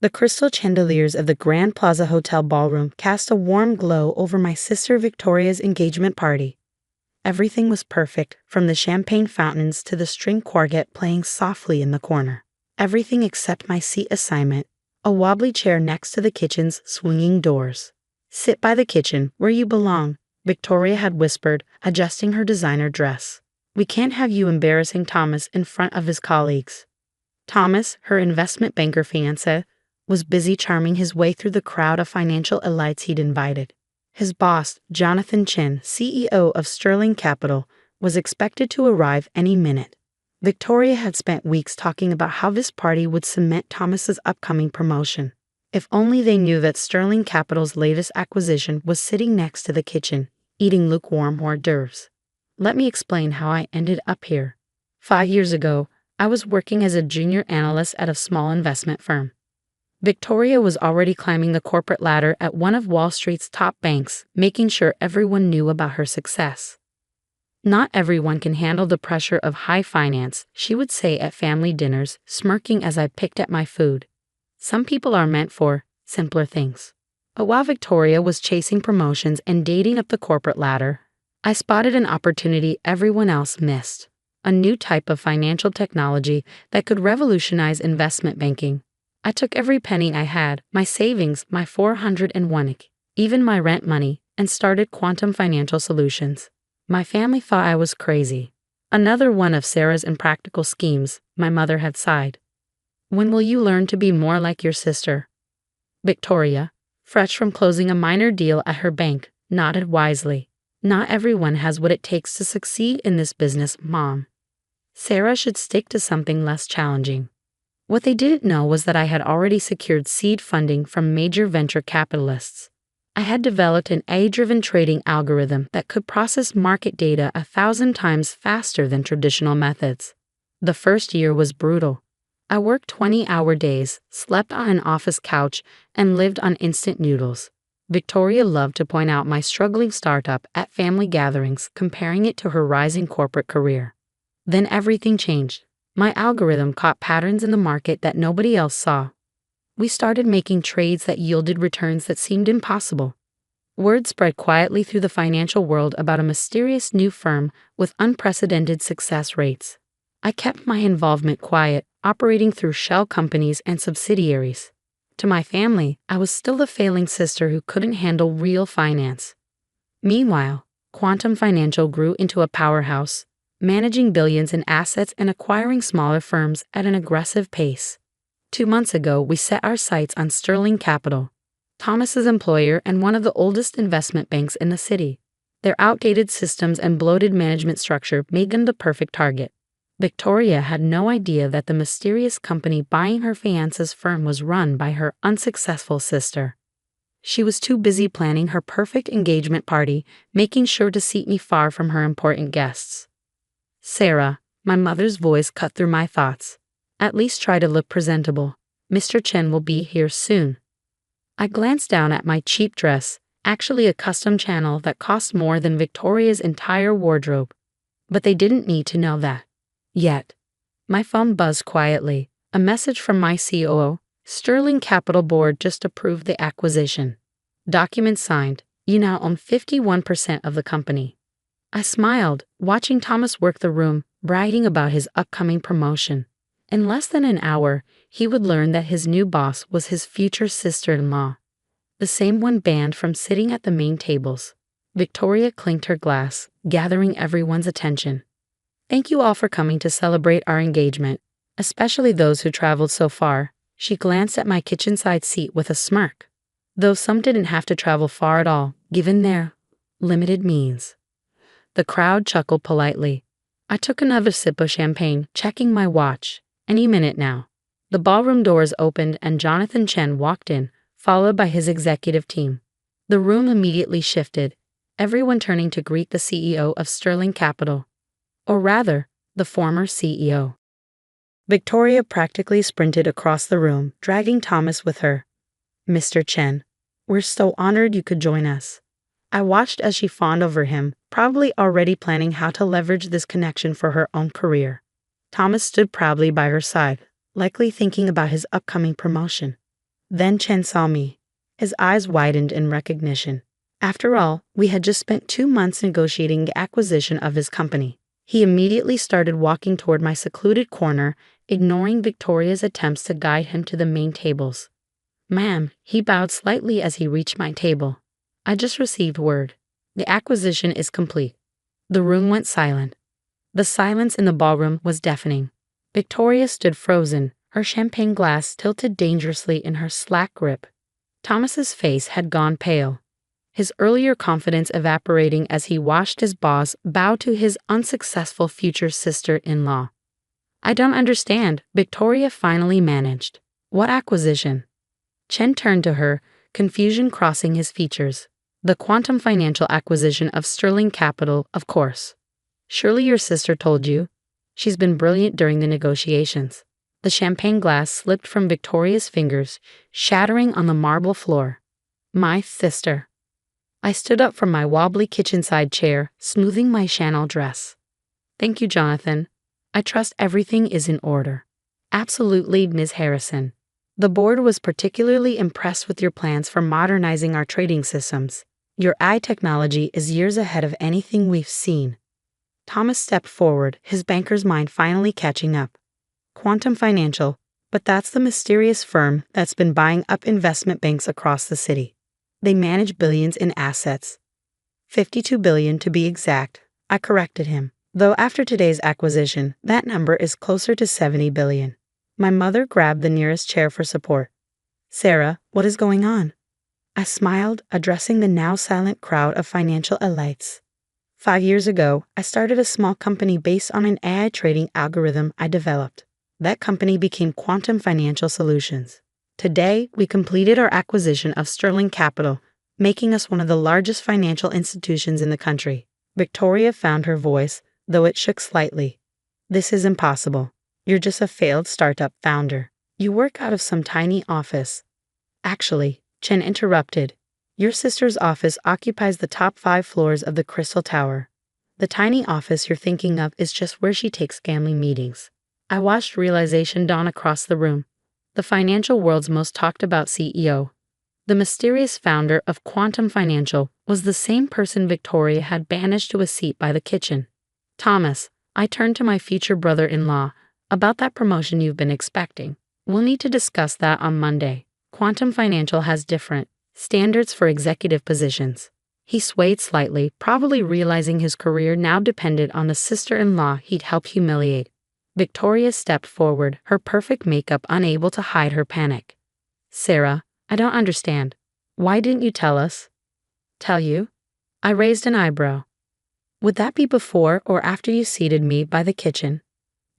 The crystal chandeliers of the Grand Plaza Hotel ballroom cast a warm glow over my sister Victoria's engagement party. Everything was perfect, from the champagne fountains to the string quartet playing softly in the corner. Everything except my seat assignment, a wobbly chair next to the kitchen's swinging doors. "Sit by the kitchen, where you belong," Victoria had whispered, adjusting her designer dress. "We can't have you embarrassing Thomas in front of his colleagues." Thomas, her investment banker fiancé, was busy charming his way through the crowd of financial elites he'd invited. His boss, Chen, CEO of Sterling Capital, was expected to arrive any minute. Victoria had spent weeks talking about how this party would cement Thomas's upcoming promotion. If only they knew that Sterling Capital's latest acquisition was sitting next to the kitchen, eating lukewarm hors d'oeuvres. Let me explain how I ended up here. 5 years ago, I was working as a junior analyst at a small investment firm. Victoria was already climbing the corporate ladder at one of Wall Street's top banks, making sure everyone knew about her success. "Not everyone can handle the pressure of high finance," she would say at family dinners, smirking as I picked at my food. "Some people are meant for simpler things." But while Victoria was chasing promotions and dating up the corporate ladder, I spotted an opportunity everyone else missed: a new type of financial technology that could revolutionize investment banking. I took every penny I had, my savings, my 401k, even my rent money, and started Quantum Financial Solutions. My family thought I was crazy. Another one of Sarah's impractical schemes, my mother had sighed. "When will you learn to be more like your sister?" Victoria, fresh from closing a minor deal at her bank, nodded wisely. "Not everyone has what it takes to succeed in this business, Mom. Sarah should stick to something less challenging." What they didn't know was that I had already secured seed funding from major venture capitalists. I had developed an AI-driven trading algorithm that could process market data 1,000 times faster than traditional methods. The first year was brutal. I worked 20-hour days, slept on an office couch, and lived on instant noodles. Victoria loved to point out my struggling startup at family gatherings, comparing it to her rising corporate career. Then everything changed. My algorithm caught patterns in the market that nobody else saw. We started making trades that yielded returns that seemed impossible. Word spread quietly through the financial world about a mysterious new firm with unprecedented success rates. I kept my involvement quiet, operating through shell companies and subsidiaries. To my family, I was still the failing sister who couldn't handle real finance. Meanwhile, Quantum Financial grew into a powerhouse, managing billions in assets and acquiring smaller firms at an aggressive pace. 2 months ago, we set our sights on Sterling Capital, Thomas's employer and one of the oldest investment banks in the city. Their outdated systems and bloated management structure made them the perfect target. Victoria had no idea that the mysterious company buying her fiancé's firm was run by her unsuccessful sister. She was too busy planning her perfect engagement party, making sure to seat me far from her important guests. "Sarah," my mother's voice cut through my thoughts. "At least try to look presentable. Mr. Chen will be here soon." I glanced down at my cheap dress, actually a custom channel that cost more than Victoria's entire wardrobe. But they didn't need to know that. Yet. My phone buzzed quietly. A message from my COO. "Sterling Capital Board just approved the acquisition. Document signed. You now own 51% of the company." I smiled, watching Thomas work the room, bragging about his upcoming promotion. In less than an hour, he would learn that his new boss was his future sister-in-law, the same one banned from sitting at the main tables. Victoria clinked her glass, gathering everyone's attention. "Thank you all for coming to celebrate our engagement, especially those who traveled so far." She glanced at my kitchen-side seat with a smirk. Though some didn't have to travel far at all, given their limited means. The crowd chuckled politely. I took another sip of champagne, checking my watch. Any minute now. The ballroom doors opened and Chen walked in, followed by his executive team. The room immediately shifted, everyone turning to greet the CEO of Sterling Capital. Or rather, the former CEO. Victoria practically sprinted across the room, dragging Thomas with her. "Mr. Chen, we're so honored you could join us." I watched as she fawned over him, probably already planning how to leverage this connection for her own career. Thomas stood proudly by her side, likely thinking about his upcoming promotion. Then Chen saw me. His eyes widened in recognition. After all, we had just spent 2 months negotiating the acquisition of his company. He immediately started walking toward my secluded corner, ignoring Victoria's attempts to guide him to the main tables. "Ma'am," he bowed slightly as he reached my table. "I just received word. The acquisition is complete." The room went silent. The silence in the ballroom was deafening. Victoria stood frozen, her champagne glass tilted dangerously in her slack grip. Thomas's face had gone pale, his earlier confidence evaporating as he watched his boss bow to his unsuccessful future sister-in-law. "I don't understand," Victoria finally managed. "What acquisition?" Chen turned to her, confusion crossing his features. "The quantum financial acquisition of Sterling Capital, of course. Surely your sister told you. She's been brilliant during the negotiations." The champagne glass slipped from Victoria's fingers, shattering on the marble floor. "My sister." I stood up from my wobbly kitchen-side chair, smoothing my Chanel dress. "Thank you, Jonathan. I trust everything is in order." "Absolutely, Ms. Harrison. The board was particularly impressed with your plans for modernizing our trading systems. Your AI technology is years ahead of anything we've seen." Thomas stepped forward, his banker's mind finally catching up. "Quantum Financial, but that's the mysterious firm that's been buying up investment banks across the city. They manage billions in assets. 52 billion to be exact," I corrected him. "Though after today's acquisition, that number is closer to 70 billion. My mother grabbed the nearest chair for support. "Sarah, what is going on?" I smiled, addressing the now silent crowd of financial elites. 5 years ago, I started a small company based on an AI trading algorithm I developed. That company became Quantum Financial Solutions. Today, we completed our acquisition of Sterling Capital, making us one of the largest financial institutions in the country. Victoria found her voice, though it shook slightly. "This is impossible. You're just a failed startup founder. You work out of some tiny office." "Actually," Chen interrupted, "your sister's office occupies the top 5 floors of the Crystal Tower. The tiny office you're thinking of is just where she takes family meetings." I watched realization dawn across the room. The financial world's most talked about CEO, the mysterious founder of Quantum Financial, was the same person Victoria had banished to a seat by the kitchen. "Thomas," I turned to my future brother-in-law, "about that promotion you've been expecting. We'll need to discuss that on Monday. Quantum Financial has different standards for executive positions." He swayed slightly, probably realizing his career now depended on the sister-in-law he'd helped humiliate. Victoria stepped forward, her perfect makeup unable to hide her panic. "Sarah, I don't understand. Why didn't you tell us?" "Tell you?" I raised an eyebrow. "Would that be before or after you seated me by the kitchen?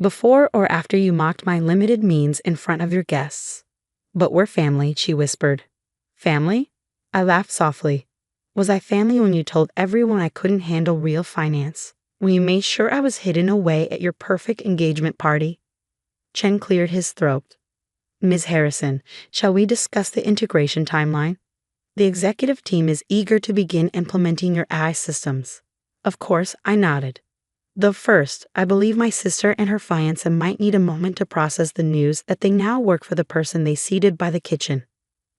Before or after you mocked my limited means in front of your guests?" "But we're family," she whispered. "Family?" I laughed softly. "Was I family when you told everyone I couldn't handle real finance? When you made sure I was hidden away at your perfect engagement party?" Chen cleared his throat. "Ms. Harrison, shall we discuss the integration timeline? The executive team is eager to begin implementing your AI systems." Of course, I nodded. "Though first, I believe my sister and her fiancé might need a moment to process the news that they now work for the person they seated by the kitchen."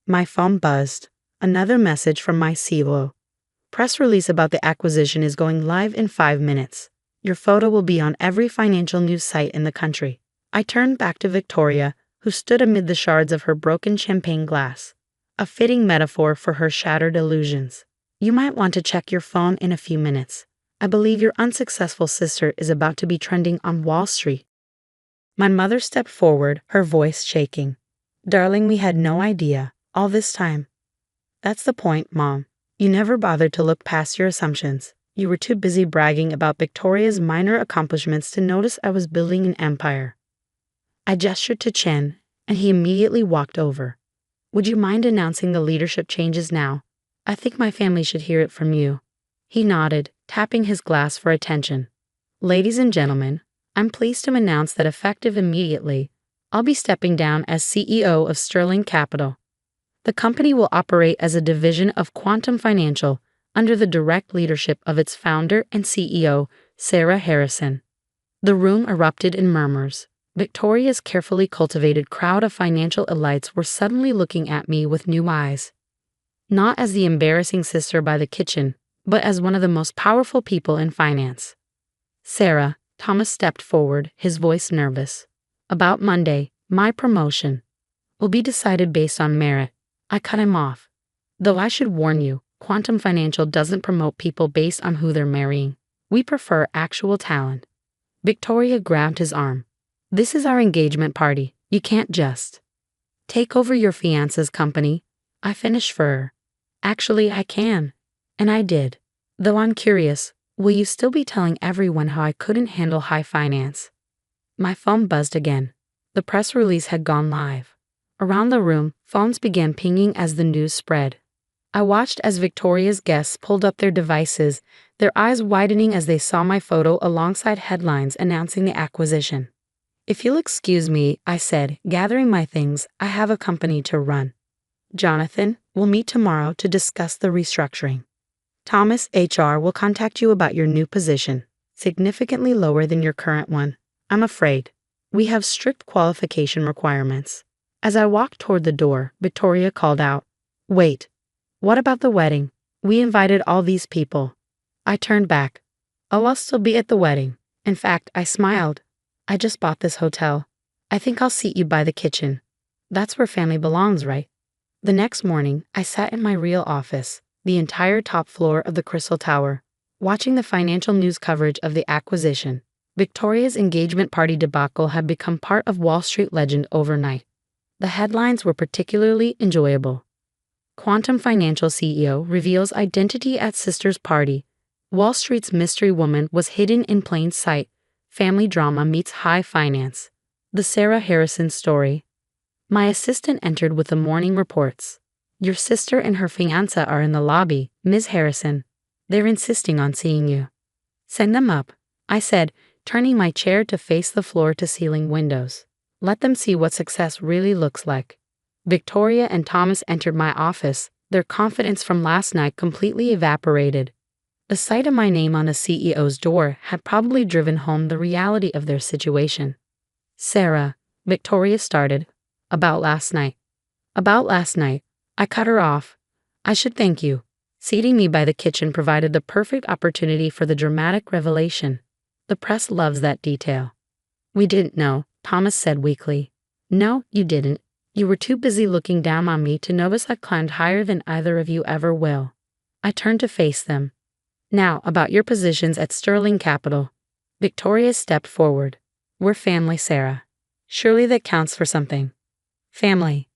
My phone buzzed. Another message from my COO. "Press release about the acquisition is going live in 5 minutes. Your photo will be on every financial news site in the country." I turned back to Victoria, who stood amid the shards of her broken champagne glass, a fitting metaphor for her shattered illusions. "You might want to check your phone in a few minutes. I believe your unsuccessful sister is about to be trending on Wall Street." My mother stepped forward, her voice shaking. "Darling, we had no idea, all this time." "That's the point, Mom. You never bothered to look past your assumptions. You were too busy bragging about Victoria's minor accomplishments to notice I was building an empire." I gestured to Chen, and he immediately walked over. "Would you mind announcing the leadership changes now? I think my family should hear it from you." He nodded, tapping his glass for attention. "Ladies and gentlemen, I'm pleased to announce that effective immediately, I'll be stepping down as CEO of Sterling Capital. The company will operate as a division of Quantum Financial under the direct leadership of its founder and CEO, Sarah Harrison." The room erupted in murmurs. Victoria's carefully cultivated crowd of financial elites were suddenly looking at me with new eyes. Not as the embarrassing sister by the kitchen, but as one of the most powerful people in finance. Sarah, Thomas stepped forward, his voice nervous. About Monday, my promotion will be decided based on merit. I cut him off. Though I should warn you, Quantum Financial doesn't promote people based on who they're marrying. We prefer actual talent. Victoria grabbed his arm. This is our engagement party. You can't just take over your fiancé's company. I finished for her. Actually, I can. And I did. Though I'm curious, will you still be telling everyone how I couldn't handle high finance? My phone buzzed again. The press release had gone live. Around the room, phones began pinging as the news spread. I watched as Victoria's guests pulled up their devices, their eyes widening as they saw my photo alongside headlines announcing the acquisition. If you'll excuse me, I said, gathering my things, I have a company to run. Jonathan, we'll meet tomorrow to discuss the restructuring. Thomas, HR will contact you about your new position, significantly lower than your current one. I'm afraid. We have strict qualification requirements. As I walked toward the door, Victoria called out, "Wait. What about the wedding? We invited all these people." I turned back. "Oh, I'll still be at the wedding." In fact, I smiled. "I just bought this hotel. I think I'll seat you by the kitchen. That's where family belongs, right?" The next morning, I sat in my real office, the entire top floor of the Crystal Tower, watching the financial news coverage of the acquisition. Victoria's engagement party debacle had become part of Wall Street legend overnight. The headlines were particularly enjoyable. Quantum Financial CEO reveals identity at sister's party. Wall Street's mystery woman was hidden in plain sight. Family drama meets high finance. The Sarah Harrison story. My assistant entered with the morning reports. "Your sister and her fiancé are in the lobby, Ms. Harrison. They're insisting on seeing you." "Send them up," I said, turning my chair to face the floor-to-ceiling windows. "Let them see what success really looks like." Victoria and Thomas entered my office, their confidence from last night completely evaporated. The sight of my name on a CEO's door had probably driven home the reality of their situation. "Sarah," Victoria started, "about last night." "About last night." I cut her off. "I should thank you." Seating me by the kitchen provided the perfect opportunity for the dramatic revelation. The press loves that detail. "We didn't know," Thomas said weakly. "No, you didn't. You were too busy looking down on me to notice I climbed higher than either of you ever will." I turned to face them. "Now, about your positions at Sterling Capital." Victoria stepped forward. "We're family, Sarah. Surely that counts for something." "Family."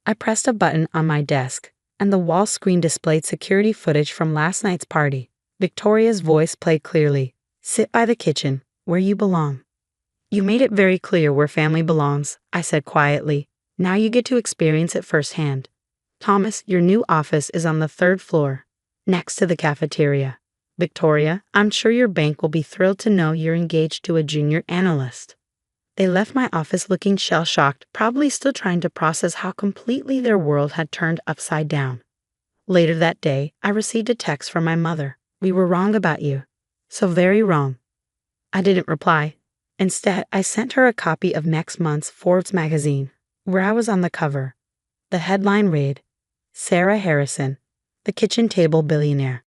I pressed a button on my desk, and the wall screen displayed security footage from last night's party. Victoria's voice played clearly. "Sit by the kitchen, where you belong." "You made it very clear where family belongs," I said quietly. "Now you get to experience it firsthand. Thomas, your new office is on the 3rd floor, next to the cafeteria. Victoria, I'm sure your bank will be thrilled to know you're engaged to a junior analyst." They left my office looking shell-shocked, probably still trying to process how completely their world had turned upside down. Later that day, I received a text from my mother. "We were wrong about you. So very wrong." I didn't reply. Instead, I sent her a copy of next month's Forbes magazine, where I was on the cover. The headline read, "Sarah Harrison, the kitchen table billionaire."